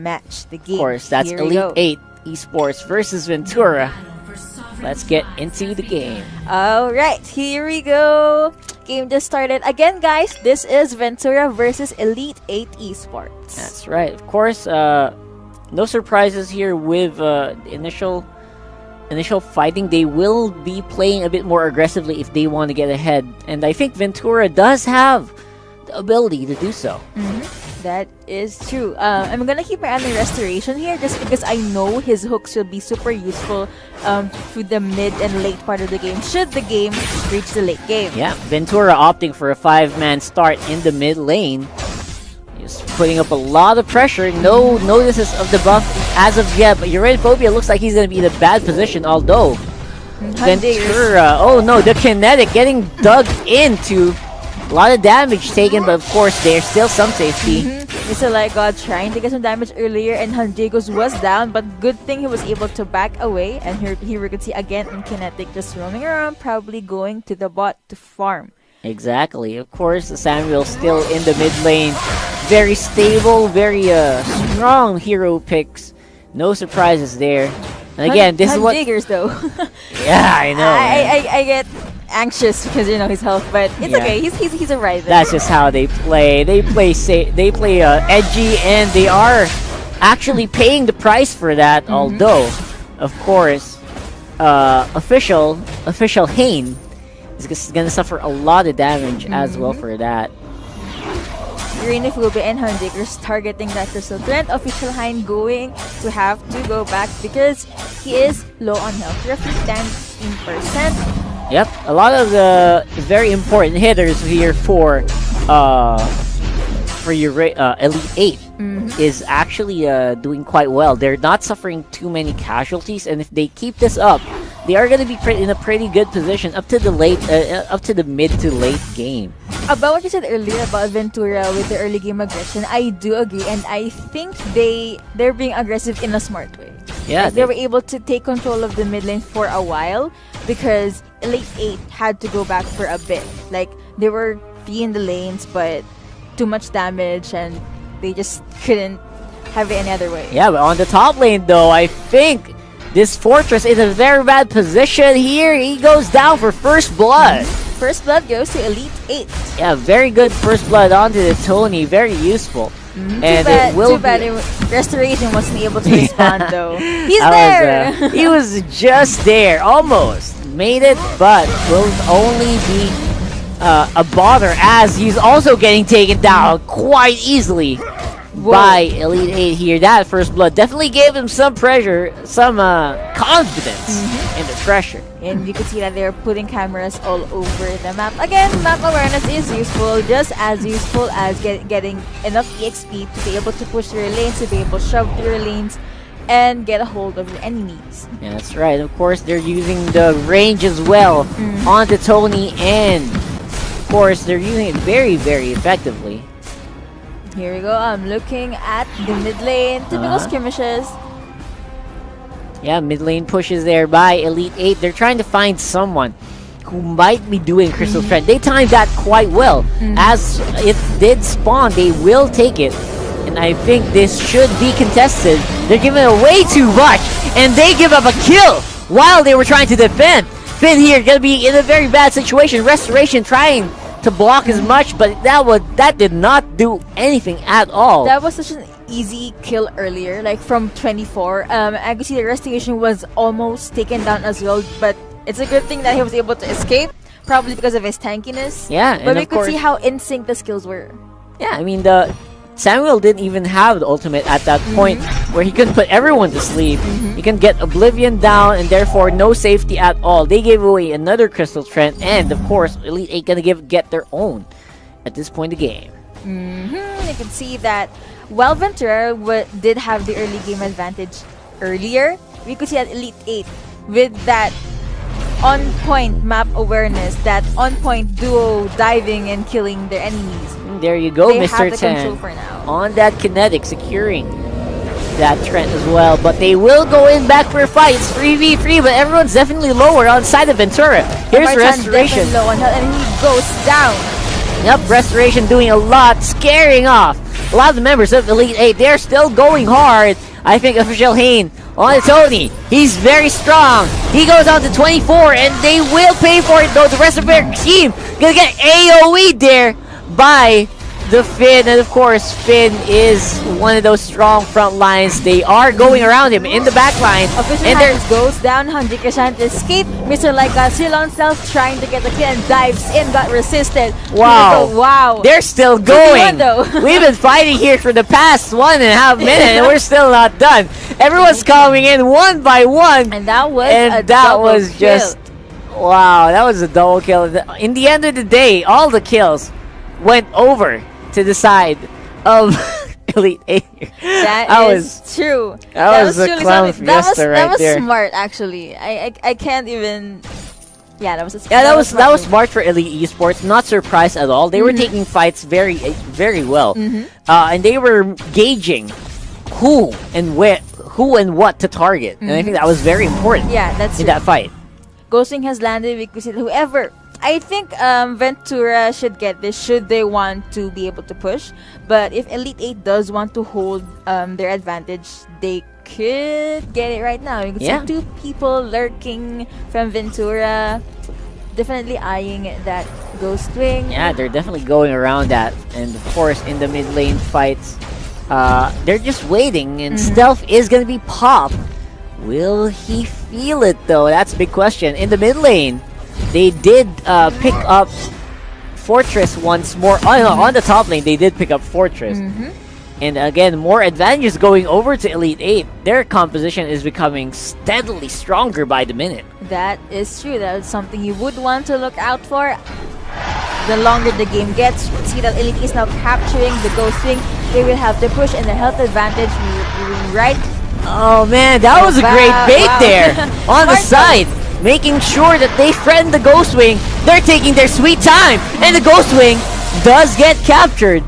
match, the game. Of course, that's ELITE8 Esports versus Ventura. Let's get into the game. Alright, here we go. Game just started. Again, guys, this is Ventura versus ELITE8 Esports. That's right. Of course, no surprises here with initial fighting. They will be playing a bit more aggressively if they want to get ahead. And I think Ventura does have the ability to do so. That is true. I'm gonna keep my eye on the restoration here just because I know his hooks will be super useful through the mid and late part of the game should the game reach the late game. Yeah, Ventura opting for a 5-man start in the mid lane. He's putting up a lot of pressure. No notices of the buff as of yet, but Uriphobia looks like he's gonna be in a bad position, although Ventura, oh no, the kinetic getting dug into. A lot of damage taken, but of course there's still some safety. Mr. Like God trying to get some damage earlier, and Handegos was down, but good thing he was able to back away. And here we could see again in Kinetic just roaming around, probably going to the bot to farm. Exactly. Of course, Samuel still in the mid lane. Very stable, very strong hero picks. No surprises there. And again, this is what... Handegos though. Yeah, I know. I get anxious because you know his health, but it's okay. He's alright. That's just how they play. They play edgy, and they are actually paying the price for that. Although, of course, official Hane is gonna suffer a lot of damage as well for that. Uriphobia and Handegos targeting that crystal trend. Official Hane going to have to go back because he is low on health, roughly 10%. Yep, a lot of the very important hitters here for ELITE8 is actually doing quite well. They're not suffering too many casualties, and if they keep this up, they are going to be in a pretty good position up to the mid to late game. About what you said earlier about Ventura with the early game aggression, I do agree, and I think they're being aggressive in a smart way. Yeah, like they were able to take control of the mid lane for a while because ELITE8 had to go back for a bit. Like they were free in the lanes, but too much damage, and they just couldn't have it any other way. Yeah, but on the top lane though, I think this Fortress is in a very bad position here. He goes down for first blood. First blood goes to ELITE8. Yeah, very good first blood onto the Tony. Very useful. And too bad Restoration wasn't able to respond though. He's there! He was just there. Almost. Made it, but will only be a bother as he's also getting taken down quite easily by ELITE8 here. That first blood definitely gave him some pressure, some confidence in the pressure. And you can see that they're putting cameras all over the map. Again, map awareness is useful, just as useful as getting enough EXP to be able to push through your lanes, to be able to shove through your lanes, and get a hold of your enemies. Yeah, that's right. Of course, they're using the range as well on the Tony, and of course, they're using it very, very effectively. Here we go. I'm looking at the mid lane. Typical skirmishes. Yeah, mid lane pushes there by ELITE8. They're trying to find someone who might be doing Crystal Trend. They timed that quite well. As it did spawn, they will take it. And I think this should be contested. They're giving away too much, and they give up a kill while they were trying to defend. Finn here gonna be in a very bad situation. Restoration trying to block as much, but that did not do anything at all. That was such an easy kill earlier, like from 24. I could see the Restoration was almost taken down as well, but it's a good thing that he was able to escape, probably because of his tankiness. Yeah, but we could see how in sync the skills were. Yeah, I mean Samuel didn't even have the ultimate at that point where he couldn't put everyone to sleep. He can get Oblivion down and therefore no safety at all. They gave away another Crystal Trent, and of course ELITE8 gonna get their own at this point of the game. You can see that while Ventura did have the early game advantage earlier, we could see that ELITE8 with that on-point map awareness, that on-point duo diving and killing their enemies. There you go, they Mr. Have the 10. control for now. On that kinetic, securing that trend as well. But they will go in back for a fight. It's 3v3, but everyone's definitely lower on side of Ventura. Here's Restoration. Low on health, and he goes down. picking up. Restoration doing a lot, scaring off a lot of the members of Elite 8. They're still going hard. I think Official Hane on Tony. He's very strong. He goes on to 24, and they will pay for it, though. The rest of their team gonna get AoE there by the Finn, and of course Finn is one of those strong front lines. They are going around him in the back line, and there goes down. 100% escape. Mr. Like got still on self, trying to get the kill and dives in, got resisted. Wow, wow, they're still going. We've been fighting here for the past 1.5 minutes, and we're still not done. Everyone's coming in one by one, and that was just wow. That was a double kill. In the end of the day, all the kills went over to the side of Elite 8. That is true. That was a clown fiesta right there. That was smart, actually. I can't even. Yeah, that was a that was smart for Elite Esports. Not surprised at all. They were taking fights very well, and they were gauging who and what to target. And I think that was very important. Yeah, that's in that fight. Ghosting has landed because whoever. I think Ventura should get this should they want to be able to push. But if Elite 8 does want to hold their advantage, they could get it right now. You can see 2 people lurking from Ventura, definitely eyeing that ghost wing. Yeah, they're definitely going around that. And of course, in the mid lane fights, they're just waiting, and Stealth is going to be popped. Will he feel it, though? That's a big question. In the mid lane, they did pick up Fortress once more. On the top lane, they did pick up Fortress. And again, more advantages going over to Elite 8. Their composition is becoming steadily stronger by the minute. That is true. That is something you would want to look out for. The longer the game gets, see that Elite is now capturing the Ghost Wing. They will have the push and the health advantage right. Oh man, that was a great bait there on the side. Making sure that they friend the Ghost Wing. They're taking their sweet time, and the Ghost Wing does get captured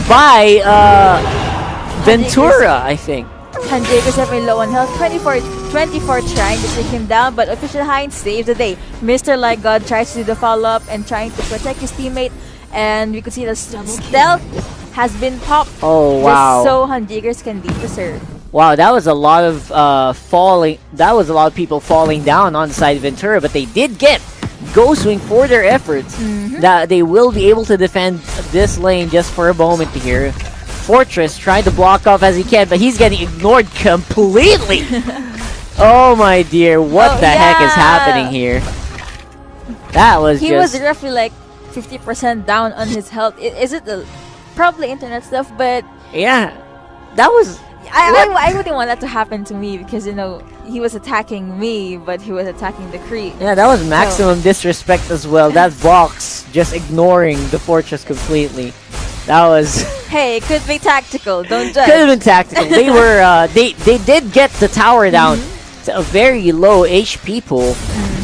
by Ventura, I think. Handjakers have been low on health. 24 trying to take him down, but Official Hines saves the day. Mr. Like God tries to do the follow-up and trying to protect his teammate, and we could see the stealth has been popped. Oh wow! Just so Handjakers can be preserved. Wow, that was a lot of falling. That was a lot of people falling down on the side of Ventura, but they did get Ghostwing for their efforts. That they will be able to defend this lane just for a moment here. Fortress trying to block off as he can, but he's getting ignored completely. Oh my dear, what the heck is happening here? That was he was roughly like 50% down on his health. Is it probably internet stuff? But yeah, that was. I wouldn't want that to happen to me because, you know, he was attacking me, but he was attacking the creep. Yeah, that was maximum disrespect as well. That Vox just ignoring the Fortress completely. That was... Hey, it could be tactical. Don't judge. Could have been tactical. They were, they did get the tower down to a very low HP pool.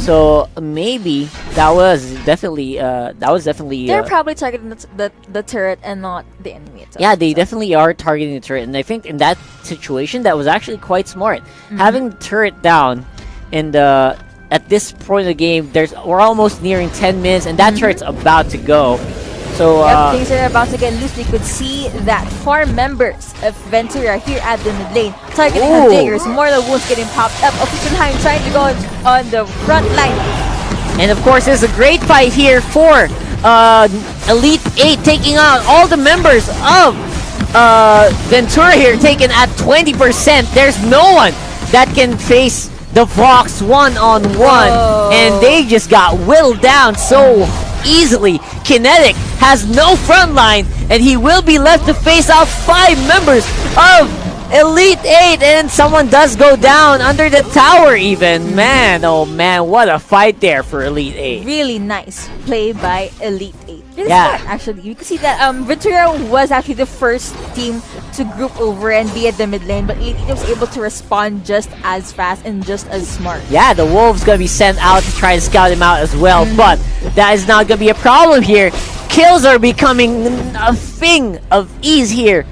So maybe that was definitely they're probably targeting the turret and not the enemy itself. Yeah, they definitely are targeting the turret, and I think in that situation that was actually quite smart. Having the turret down, and at this point of the game, we're almost nearing 10 minutes, and that turret's about to go. So things are about to get loose. We could see that 4 members of Ventura here at the mid lane targeting Handjakers. Mortal wounds getting popped up. Official Heim trying to go on the front line. And of course, there's a great fight here for Elite 8 taking out all the members of Ventura here, taken at 20%. There's no one that can face the Vox one-on-one, and they just got whittled down so easily. Kinetic has no front line, and he will be left to face off 5 members of Elite 8, and someone does go down under the tower even. Man, oh man, what a fight there for Elite 8. Really nice play by Elite 8. Really smart, actually. You can see that Ventura was actually the first team to group over and be at the mid lane, but Elite 8 was able to respond just as fast and just as smart. Yeah, the Wolves gonna be sent out to try and scout him out as well, but that is not gonna be a problem here. Kills are becoming a thing of ease here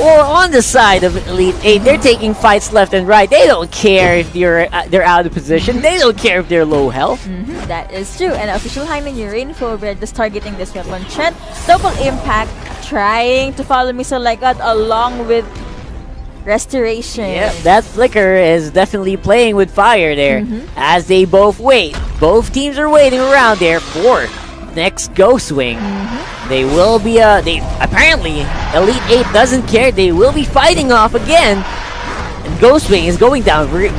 or on the side of Elite 8, they're taking fights left and right. They don't care if they're out of position. They don't care if they're low health. That is true. And official Hainan Info, we're just targeting this weapon Chen. Double impact, trying to follow Mesa like that along with Restoration. Yep, that flicker is definitely playing with fire there as they both wait. Both teams are waiting around there for next Ghost Wing. They will be they apparently Elite 8 doesn't care. They will be fighting off again. And Ghost Wing is going down really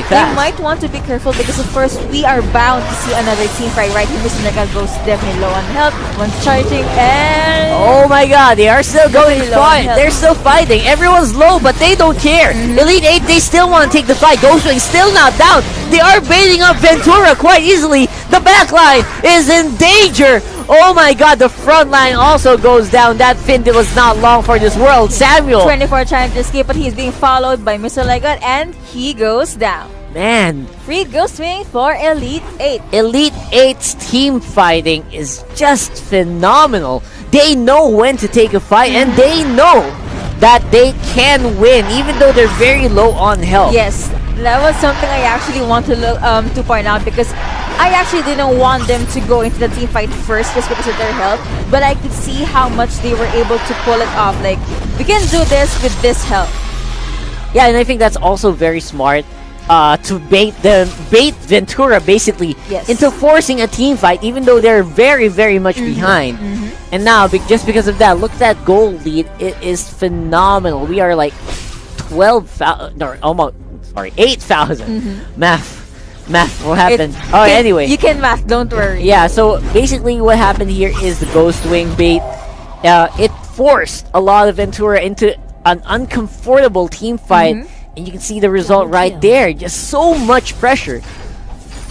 fast. They might want to be careful because of course we are bound to see another team fight right here. Mr. Nega Ghost definitely low on health. One's charging and oh my god, they are still going fight. They're still fighting. Everyone's low, but they don't care. Elite 8, they still want to take the fight. Ghost Wing still not down. They are baiting up Ventura quite easily. The backline is in danger. Oh my god, the front line also goes down. That fin was not long for this world. Samuel 24 trying to escape, but he's being followed by Mr. Legat and he goes down. Man, free Ghost Wing for Elite 8. Elite 8's team fighting is just phenomenal. They know when to take a fight and they know that they can win even though they're very low on health. Yes, that was something I actually want to point out because I actually didn't want them to go into the team fight first just because of their health, but I could see how much they were able to pull it off. Like, we can do this with this health. Yeah, and I think that's also very smart to bait Ventura basically into forcing a team fight even though they're very much behind. And now, just because of that, look at that goal lead. It is phenomenal. We are like 12,000, no, almost, sorry, 8,000. Math, what happened? Anyway. You can math, don't worry. Yeah, so basically what happened here is the Ghost Wing bait. It forced a lot of Ventura into an uncomfortable team fight. And you can see the result right there. Just so much pressure.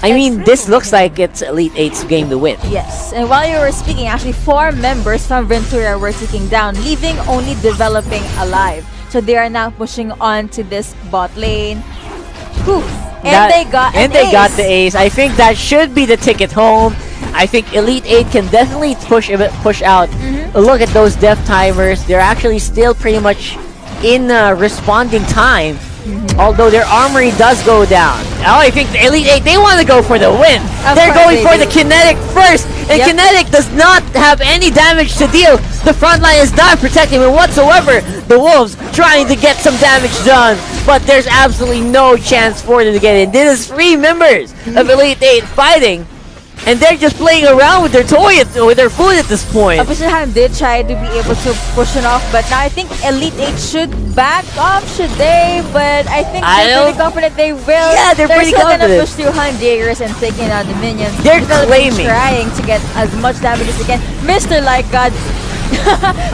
I mean, this looks like it's Elite 8's game to win. Yes, and while you were speaking, actually 4 members from Ventura were taking down, leaving only Developing alive. So they are now pushing on to this bot lane. Whew. And they got the ace. I think that should be the ticket home. I think Elite 8 can definitely push out. Look at those death timers. They're actually still pretty much in responding time. Although their armory does go down. I think the Elite 8, they want to go for the win. They're going for the Kinetic first. And Kinetic does not have any damage to deal. The front line is not protecting him whatsoever. The Wolves trying to get some damage done. But there's absolutely no chance for them to get in. This is 3 members of Elite 8 fighting. And they're just playing around with their toy, with their food at this point. Official Han did try to be able to push it off, but now I think Elite 8 should back off, should they? But I think they're pretty confident they will. Yeah, they're pretty confident. They're still going to push through Han Jaegers and taking out the minions. They're claiming. Trying to get as much damage as they can. Mr. Like God.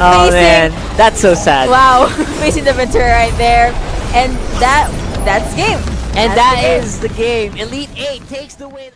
Oh man, that's so sad. Wow, facing the Ventura right there. And that's game. And that is the game. Elite 8 takes the win.